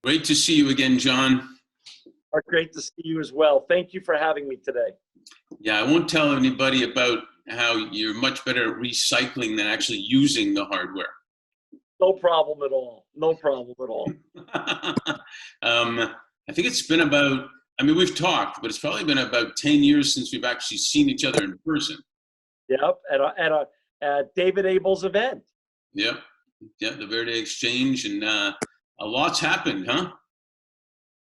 Great to see you again, John. Great to see you as well. Thank you for having me today. Yeah, I won't tell anybody about how you're much better at recycling than actually using the hardware. No problem at all. No problem at all. I think it's been about, we've talked, but it's probably been about 10 years since we've actually seen each other in person. Yep, at David Abel's event. Yep, the Verde Exchange, and a lot's happened, huh?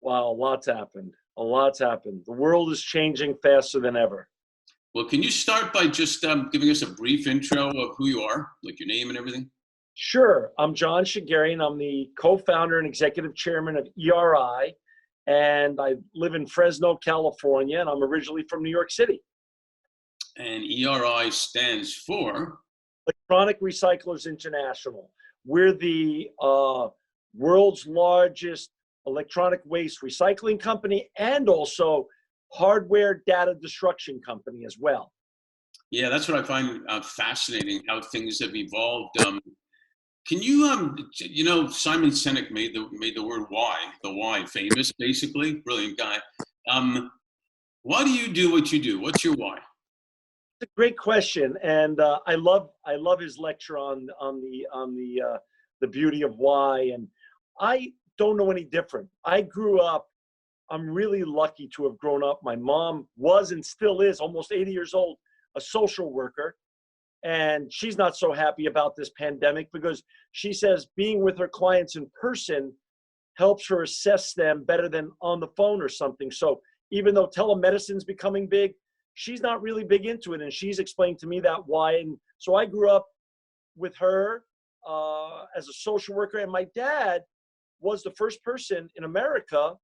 Wow, a lot's happened. A lot's happened. The world is changing faster than ever. Well, can you start by just giving us a brief intro of who you are, like your name and everything? Sure. I'm John Shegerian. I'm the co-founder and executive chairman of ERI, and I live in Fresno, California, and I'm originally from New York City. And ERI stands for? Electronic Recyclers International. We're the world's largest electronic waste recycling company and also hardware data destruction company as well. Yeah, that's what I find fascinating, how things have evolved. Can you, Simon Sinek made the word why, the why famous, basically. Brilliant guy. Why do you do what you do? What's your why? It's a great question, and I love his lecture on the beauty of why. And I don't know any different. I grew up. I'm really lucky to have grown up. My mom was and still is almost 80 years old, a social worker. And she's not so happy about this pandemic because she says being with her clients in person helps her assess them better than on the phone or something. So even though telemedicine's becoming big, she's not really big into it. And she's explained to me that why. And so I grew up with her as a social worker. And my dad was the first person in America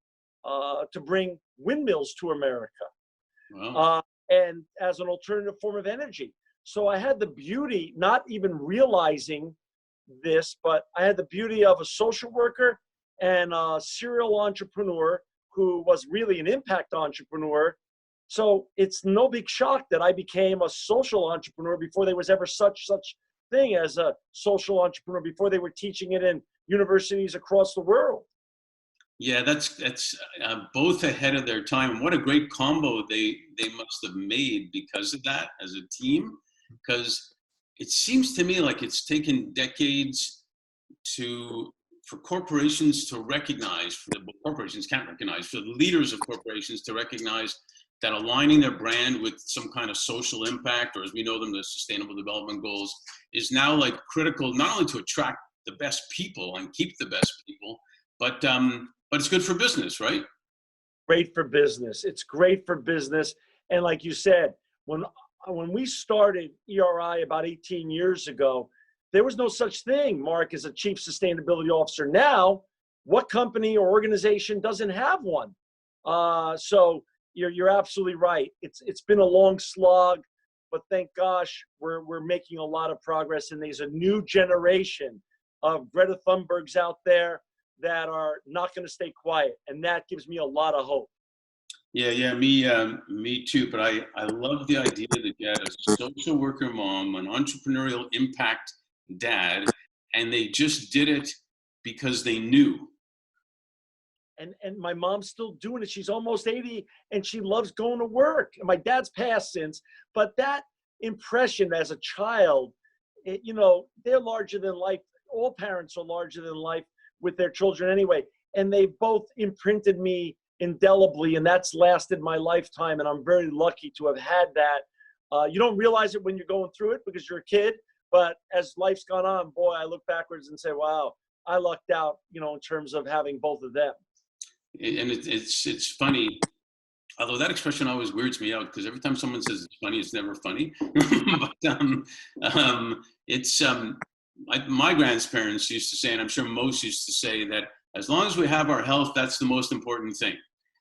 to bring windmills to America. Wow. And as an alternative form of energy. So I had the beauty, not even realizing this, but I had the beauty of a social worker and a serial entrepreneur who was really an impact entrepreneur. So it's no big shock that I became a social entrepreneur before there was ever such thing as a social entrepreneur, before they were teaching it in universities across the world. Yeah, that's both ahead of their time. And what a great combo they must have made because of that as a team. Because it seems to me like it's taken decades for corporations to recognize, corporations can't recognize, for the leaders of corporations to recognize that aligning their brand with some kind of social impact, or as we know them, the Sustainable Development Goals, is now like critical, not only to attract the best people and keep the best people, but it's good for business, right? Great for business. It's great for business. And like you said, when we started ERI about 18 years ago, there was no such thing, Mark, as a chief sustainability officer. Now, what company or organization doesn't have one? So you're absolutely right. It's been a long slog, but thank gosh we're making a lot of progress. And there's a new generation of Greta Thunbergs out there that are not going to stay quiet, and that gives me a lot of hope. Yeah, me too. But I love the idea that you had a social worker mom, an entrepreneurial impact dad, and they just did it because they knew. And my mom's still doing it. She's almost 80, and she loves going to work. And my dad's passed since, but that impression as a child, they're larger than life. All parents are larger than life with their children anyway. And they both imprinted me indelibly, and that's lasted my lifetime. And I'm very lucky to have had that. You don't realize it when you're going through it because you're a kid, but as life's gone on, boy, I look backwards and say, wow, I lucked out, in terms of having both of them. And it's funny, although that expression always weirds me out because every time someone says it's funny, it's never funny. But it's my grandparents used to say, and I'm sure most used to say, that as long as we have our health, that's the most important thing.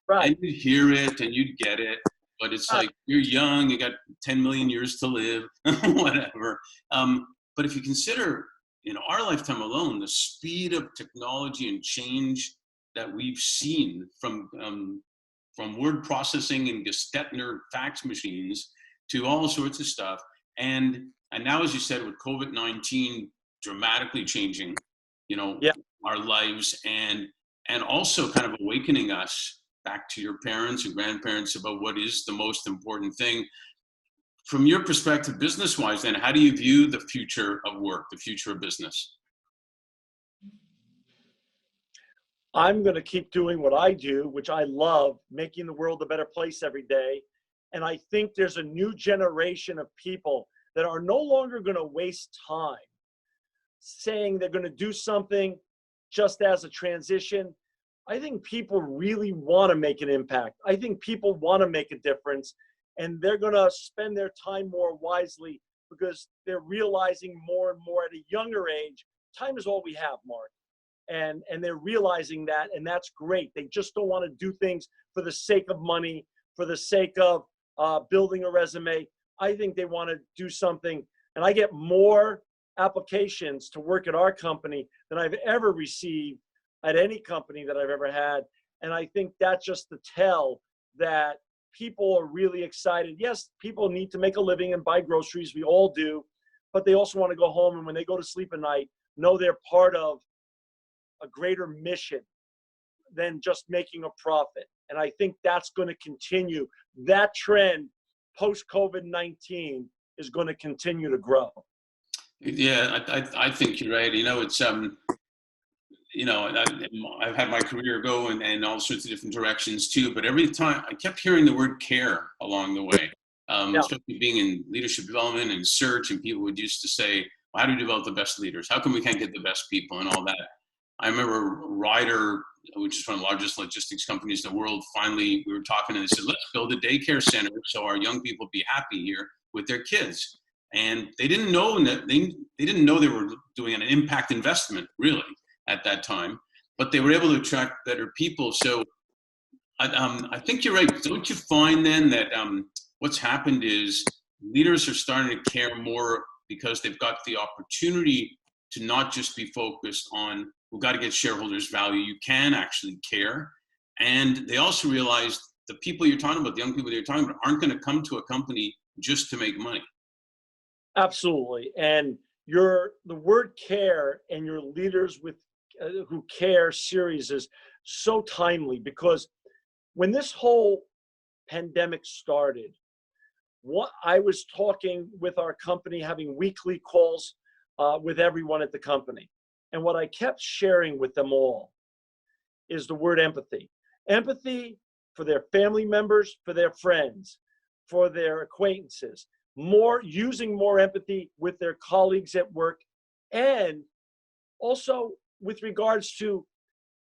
Right. And you'd hear it and you'd get it, but it's like, you're young, you got 10 million years to live, whatever. But if you consider, in our lifetime alone, the speed of technology and change that we've seen from word processing and Gestetner fax machines to all sorts of stuff, and now, as you said, with COVID-19 dramatically changing, Yeah. our lives, and and also kind of awakening us back to your parents and grandparents about what is the most important thing. From your perspective, business-wise, then, how do you view the future of work, the future of business? I'm going to keep doing what I do, which I love, making the world a better place every day. And I think there's a new generation of people that are no longer going to waste time saying they're going to do something just as a transition. I think people really want to make an impact. I think people want to make a difference, and they're going to spend their time more wisely because they're realizing more and more at a younger age, time is all we have, Mark. And they're realizing that, and that's great. They just don't want to do things for the sake of money, for the sake of building a resume. I think they want to do something, and I get more applications to work at our company than I've ever received at any company that I've ever had. And I think that's just the tell that people are really excited. Yes, people need to make a living and buy groceries. We all do, but they also want to go home, and when they go to sleep at night, know they're part of a greater mission than just making a profit. And I think that's going to continue. That trend post-COVID-19 is going to continue to grow. Yeah, I think you're right. It's I've had my career go in all sorts of different directions too, but every time I kept hearing the word care along the way, Yeah. especially being in leadership development and search, and people would used to say, well, how do we develop the best leaders? How come we can't get the best people and all that? I remember Ryder, which is one of the largest logistics companies in the world, finally, we were talking and they said, let's build a daycare center so our young people be happy here with their kids. And they didn't know that they didn't know they were doing an impact investment really at that time, but they were able to attract better people. So I think you're right. Don't you find then that what's happened is leaders are starting to care more because they've got the opportunity to not just be focused on, we've got to get shareholders value. You can actually care. And they also realize the people you're talking about, the young people that you're talking about, aren't going to come to a company just to make money. Absolutely. And the word care and your leaders with who care series is so timely, because when this whole pandemic started, what I was talking with our company, having weekly calls with everyone at the company. And what I kept sharing with them all is the word empathy. Empathy for their family members, for their friends, for their acquaintances, using more empathy with their colleagues at work, and also with regards to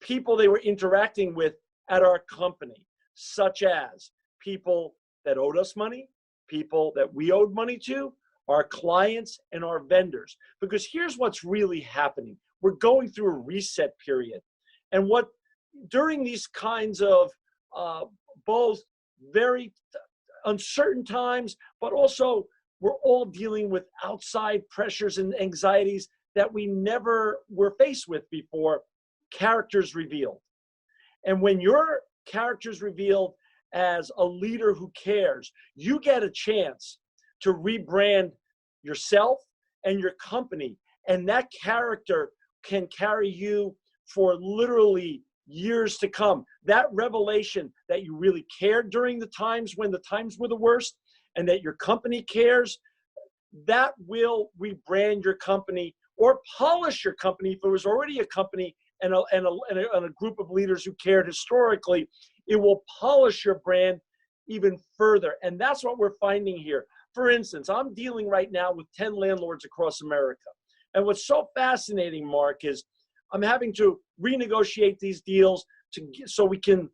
people they were interacting with at our company, such as people that owed us money, people that we owed money to, our clients, and our vendors. Because here's what's really happening. We're going through a reset period. And during these kinds of both very uncertain times, but also we're all dealing with outside pressures and anxieties that we never were faced with before, characters revealed. And when your character's revealed as a leader who cares, you get a chance to rebrand yourself and your company. And that character can carry you for literally years to come. That revelation that you really cared during the times when the times were the worst, and that your company cares, that will rebrand your company or polish your company. If it was already a company and a group of leaders who cared historically, it will polish your brand even further. And that's what we're finding here. For instance, I'm dealing right now with 10 landlords across America. And what's so fascinating, Mark, is I'm having to renegotiate these deals so we can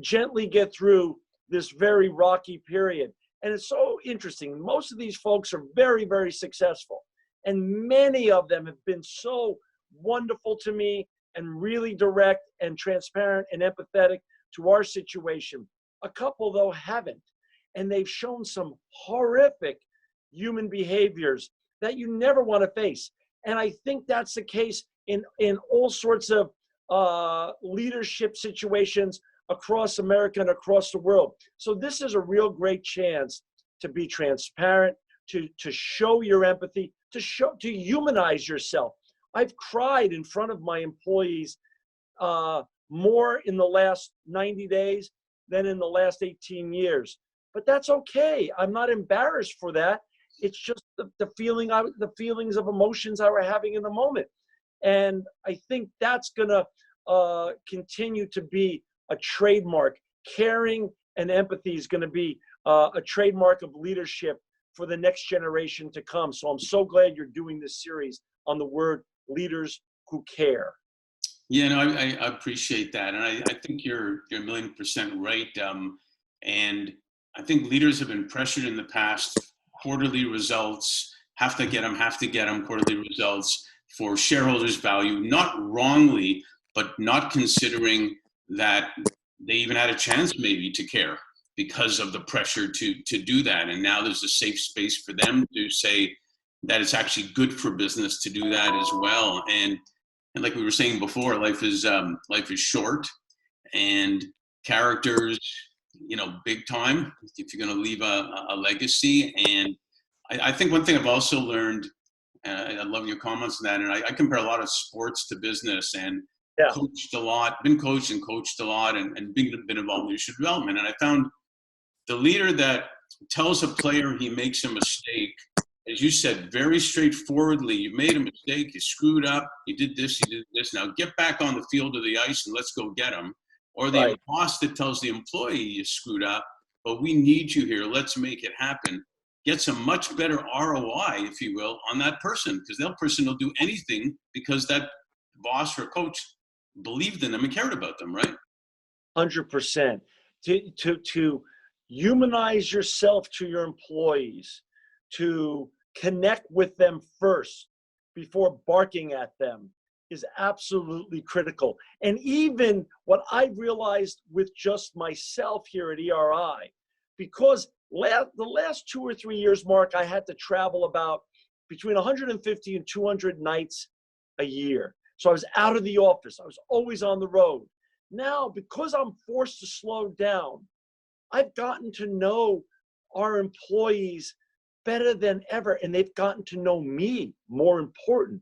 gently get through this very rocky period. And it's so interesting. Most of these folks are very, very successful. And many of them have been so wonderful to me and really direct and transparent and empathetic to our situation. A couple, though, haven't. And they've shown some horrific human behaviors that you never want to face. And I think that's the case in all sorts of leadership situations across America and across the world. So this is a real great chance to be transparent, to show your empathy, to humanize yourself. I've cried in front of my employees more in the last 90 days than in the last 18 years. But that's okay. I'm not embarrassed for that. It's just the feelings of emotions I were having in the moment. And I think that's going to continue to be a trademark. Caring and empathy is going to be a trademark of leadership for the next generation to come. So I'm so glad you're doing this series on the word leaders who care. Yeah, no, I appreciate that, and I think you're 1,000,000% right. And I think leaders have been pressured in the past. Quarterly results, have to get them. Quarterly results for shareholders' value, not wrongly, but not considering that they even had a chance maybe to care because of the pressure to do that. And now there's a safe space for them to say that it's actually good for business to do that as well. And like we were saying before, life is short, and characters, big time if you're going to leave a legacy. And I think one thing I've also learned, and I love your comments on that, and I compare a lot of sports to business, and coached a lot, been coached and coached a lot, and been involved in leadership development. And I found the leader that tells a player he makes a mistake, as you said, very straightforwardly, you made a mistake, you screwed up, you did this, now get back on the field of the ice and let's go get them. Or the boss that tells the employee you screwed up, but we need you here, let's make it happen, gets a much better ROI, if you will, on that person, because that person will do anything because that boss or coach believed in them and cared about them, right? 100%. To humanize yourself to your employees, to connect with them first before barking at them is absolutely critical. And even what I realized with just myself here at ERI, because the last 2 or 3 years, Mark, I had to travel about between 150 and 200 nights a year. So I was out of the office. I was always on the road. Now, because I'm forced to slow down, I've gotten to know our employees better than ever, and they've gotten to know me, more important.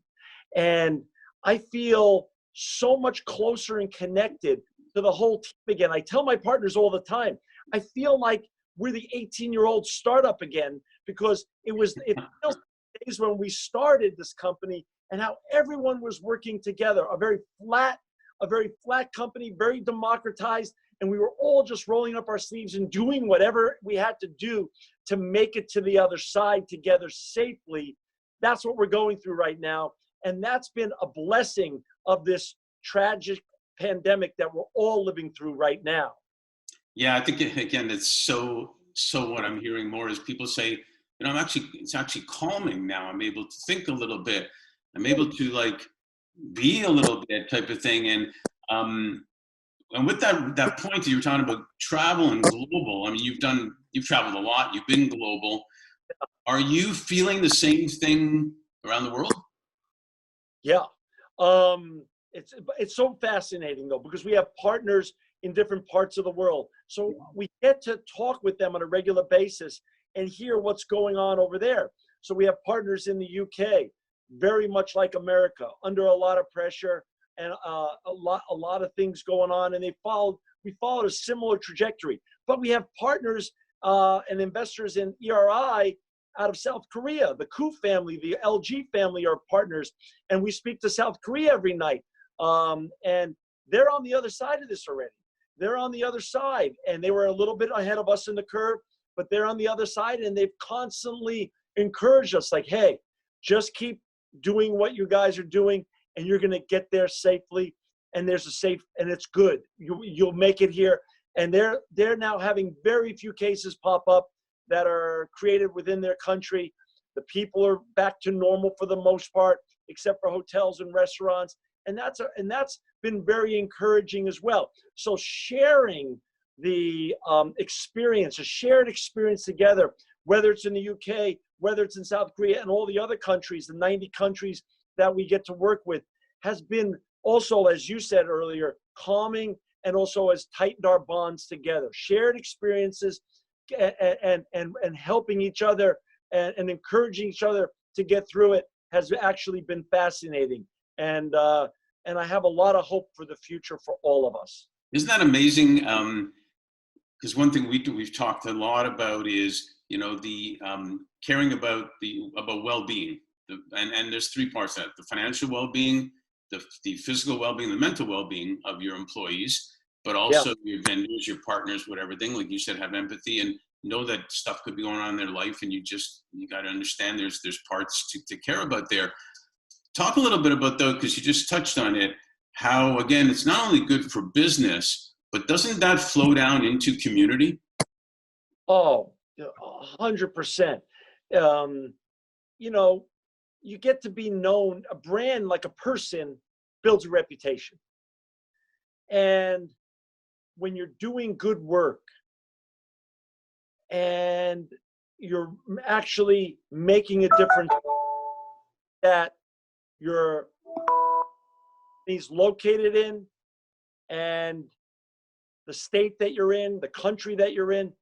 And I feel so much closer and connected to the whole team again. I tell my partners all the time, I feel like we're the 18-year-old startup again, because it feels like days when we started this company and how everyone was working together, a very flat company, very democratized, and we were all just rolling up our sleeves and doing whatever we had to do to make it to the other side together safely. That's what we're going through right now. And that's been a blessing of this tragic pandemic that we're all living through right now. Yeah, I think, again, it's so what I'm hearing more is people say, it's actually calming now. I'm able to think a little bit. I'm able to be a little bit type of thing. And with that point that you were talking about travel and global, I mean, you've traveled a lot, you've been global. Are you feeling the same thing around the world? Yeah. It's so fascinating though, because we have partners in different parts of the world. So we get to talk with them on a regular basis and hear what's going on over there. So we have partners in the UK, very much like America, under a lot of pressure and a lot of things going on, and we followed a similar trajectory. But we have partners and investors in ERI out of South Korea. The Koo family, the LG family are partners, and we speak to South Korea every night. And they're on the other side of this already. They're on the other side, and they were a little bit ahead of us in the curve, but they're on the other side, and they've constantly encouraged us, like, hey, just keep doing what you guys are doing, and you're going to get there safely. And and it's good. You'll make it here. And they're now having very few cases pop up that are created within their country. The people are back to normal for the most part, except for hotels and restaurants. And that's been very encouraging as well. So sharing the experience, a shared experience together, whether it's in the UK, whether it's in South Korea and all the other countries, the 90 countries that we get to work with, has been also, as you said earlier, calming, and also has tightened our bonds together. Shared experiences and helping each other and encouraging each other to get through it has actually been fascinating. And and I have a lot of hope for the future for all of us. Isn't that amazing? Because one thing we've talked a lot about is, the caring about well-being, and there's three parts to that: the financial well-being, the physical well-being, the mental well-being of your employees, but also your vendors, your partners, whatever thing. Like you said, have empathy and know that stuff could be going on in their life, and you got to understand there's parts to care about there. Talk a little bit about, though, because you just touched on it, how, again, it's not only good for business, but doesn't that flow down into community? Oh, 100%. You get to be known. A brand, like a person, builds a reputation. And when you're doing good work and you're actually making a difference that your he's located in and the state that you're in, the country that you're in,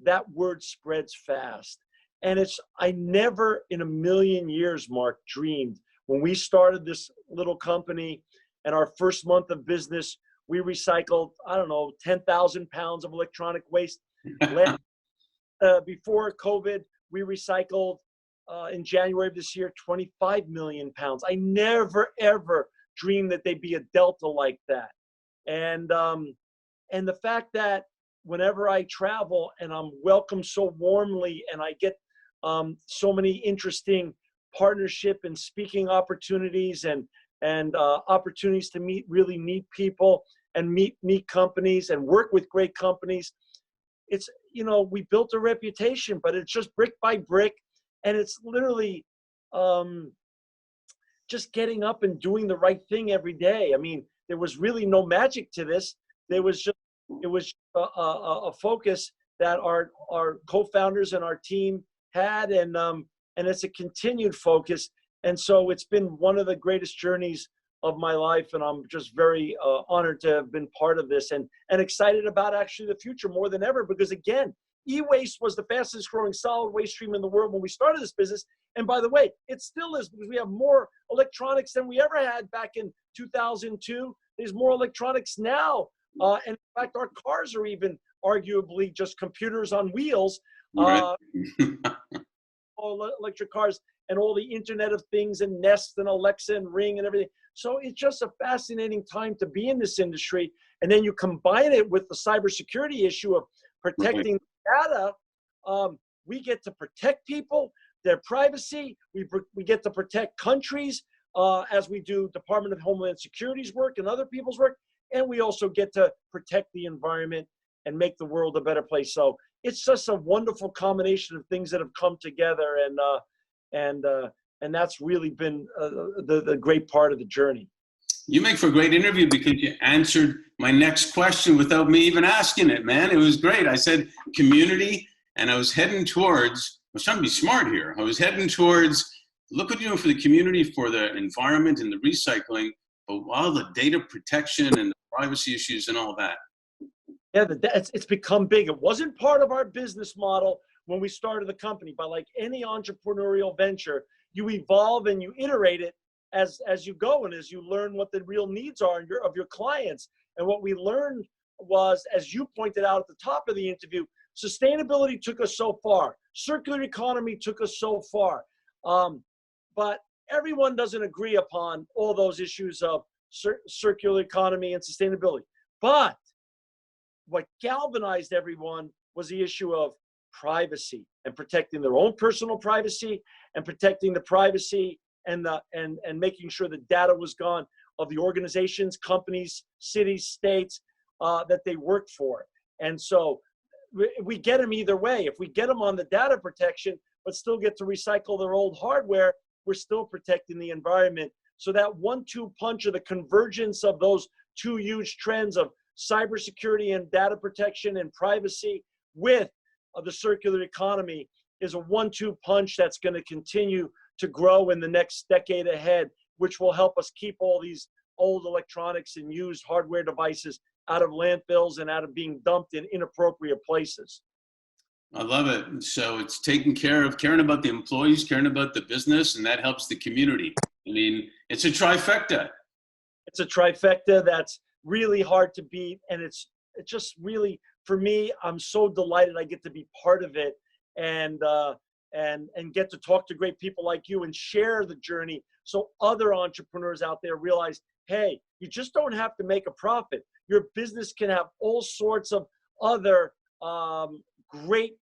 that word spreads fast. And I never in a million years, Mark, dreamed when we started this little company and our first month of business, we recycled, 10,000 pounds of electronic waste. Before COVID, we recycled in January of this year, 25 million pounds. I never, ever dreamed that they'd be a delta like that. And the fact that whenever I travel and I'm welcomed so warmly and I get so many interesting partnership and speaking opportunities and opportunities to meet really neat people and meet neat companies and work with great companies. It's, we built a reputation, but it's just brick by brick. And it's literally just getting up and doing the right thing every day. I mean, there was really no magic to this. It was a focus that our co-founders and our team had, and it's a continued focus. And so it's been one of the greatest journeys of my life, and I'm just very honored to have been part of this and excited about actually the future more than ever, because again, e-waste was the fastest growing solid waste stream in the world when we started this business. And by the way, it still is, because we have more electronics than we ever had back in 2002. There's more electronics now. And in fact, our cars are even arguably just computers on wheels. Right. All electric cars and all the Internet of Things and Nest and Alexa and Ring and everything. So it's just a fascinating time to be in this industry. And then you combine it with the cybersecurity issue of protecting data. We get to protect people, their privacy. We get to protect countries as we do Department of Homeland Security's work and other people's work. And we also get to protect the environment and make the world a better place. So it's just a wonderful combination of things that have come together, and that's really been the great part of the journey. You make for a great interview because you answered my next question without me even asking it, man. It was great. I said community, and I was trying to be smart here. I was heading towards, look what you're doing for the community, for the environment and the recycling, but all the data protection and the privacy issues and all that. Yeah, it's become big. It wasn't part of our business model when we started the company, but like any entrepreneurial venture, you evolve and you iterate it as you go and as you learn what the real needs are of your clients. And what we learned was, as you pointed out at the top of the interview, sustainability took us so far. Circular economy took us so far. But everyone doesn't agree upon all those issues of circular economy and sustainability. But what galvanized everyone was the issue of privacy and protecting their own personal privacy and protecting the privacy and making sure the data was gone of the organizations, companies, cities, states that they work for. And so we get them either way. If we get them on the data protection, but still get to recycle their old hardware, we're still protecting the environment. So that 1-2 punch of the convergence of those two huge trends of cybersecurity and data protection and privacy with the circular economy is a 1-2 punch that's going to continue to grow in the next decade ahead, which will help us keep all these old electronics and used hardware devices out of landfills and out of being dumped in inappropriate places. I love it. So it's caring about the employees, caring about the business, and that helps the community. I mean, it's a trifecta. It's a trifecta that's really hard to beat. And it's just really, for me, I'm so delighted I get to be part of it and get to talk to great people like you and share the journey so other entrepreneurs out there realize, hey, you just don't have to make a profit. Your business can have all sorts of other great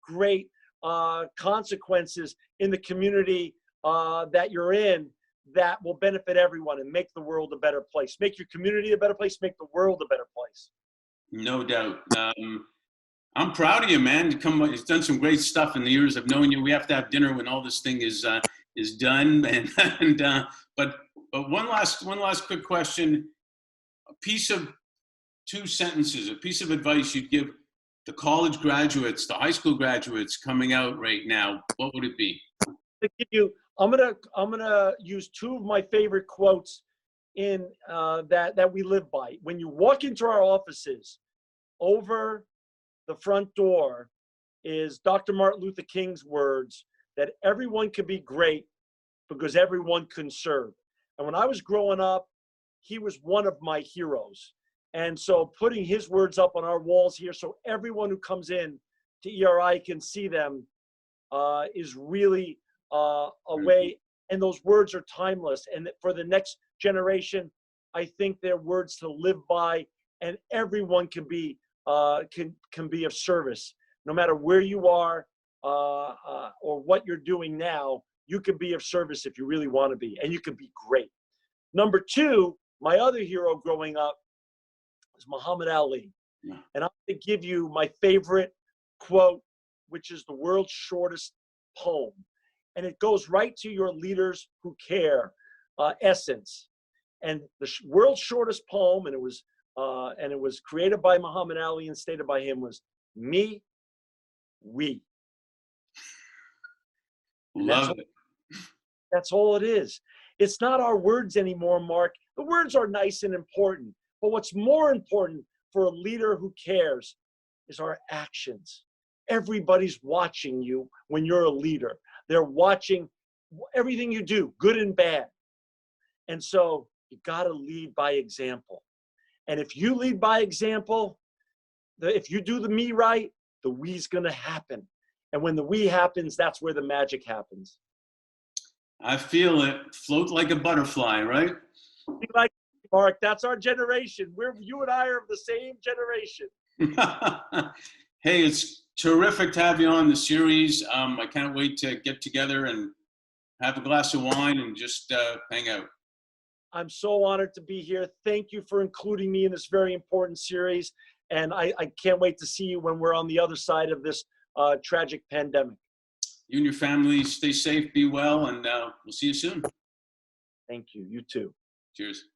consequences in the community that you're in that will benefit everyone and make the world a better place. Make your community a better place, make the world a better place. No doubt. I'm proud of you, man. You've done some great stuff in the years of knowing you. We have to have dinner when all this thing is done. But one last quick question. A piece of 2 sentences, a piece of advice you'd give the college graduates, the high school graduates coming out right now. What would it be? I'm gonna use 2 of my favorite quotes in that we live by. When you walk into our offices, over the front door is Dr. Martin Luther King's words that everyone can be great because everyone can serve. And when I was growing up, he was one of my heroes. And so putting his words up on our walls here so everyone who comes in to ERI can see them is really a way. And those words are timeless. And for the next generation, I think they're words to live by, and everyone can be of service. No matter where you are or what you're doing now, you can be of service if you really want to be, and you can be great. Number 2, my other hero growing up was Muhammad Ali. Yeah. And I'm going to give you my favorite quote, which is the world's shortest poem. And it goes right to your leaders who care essence. And the world's shortest poem, and it was created by Muhammad Ali and stated by him, was me, we. Love it. That's all it is. It's not our words anymore, Mark. The words are nice and important, but what's more important for a leader who cares is our actions. Everybody's watching you when you're a leader. They're watching everything you do, good and bad. And so you got to lead by example. And if you lead by example, if you do the me right, the we's going to happen. And when the we happens, that's where the magic happens. I feel it. Float like a butterfly, right? Like Mark, that's our generation. You and I are of the same generation. Hey, it's terrific to have you on the series. I can't wait to get together and have a glass of wine and just hang out. I'm so honored to be here. Thank you for including me in this very important series. And I can't wait to see you when we're on the other side of this tragic pandemic. You and your family stay safe, be well, and we'll see you soon. Thank you. You too. Cheers.